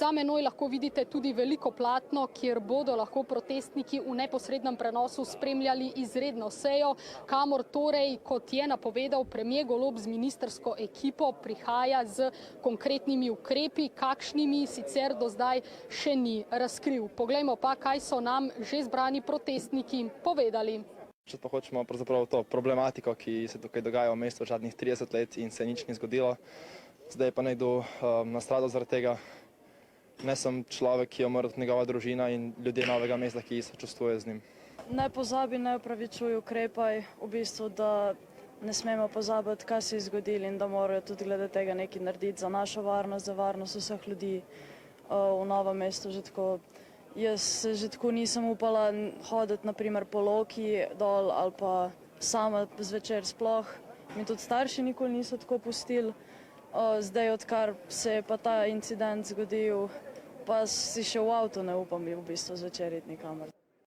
Za menoj lahko vidite tudi veliko platno, kjer bodo lahko protestniki v neposrednem prenosu spremljali izredno sejo, kamor torej, kot je napovedal premier Golob z ministrsko ekipo, prihaja z konkretnimi ukrepi, kakšnimi sicer do zdaj še ni razkril. Poglejmo pa, kaj so nam že zbrani protestniki povedali. Če pa hočemo pravzaprav to problematiko, ki se tukaj dogaja v mestu zadnjih 30 let in se nič ni zgodilo, zdaj pa nekdo nastradal zaradi tega. Ne sem človek, ki je umrl, njegova družina in ljudje Novega mesta, ki sočustvuje z njim. Ne pozabi, ne opravičuj, ukrepaj, v bistvu, da ne smemo pozabiti, kaj se je zgodilo in da morajo tudi glede tega nekaj narediti za našo varnost, za varnost vseh ljudi v Novem mestu. Jaz se že tako nisem upala hoditi naprimer po Loki dol ali pa sama zvečer sploh. Mi tudi starši nikoli niso tako pustili. Zdaj, odkar se je pa ta incident zgodil, pa si še v avto ne upam v bistvu zvečer iti nikamor.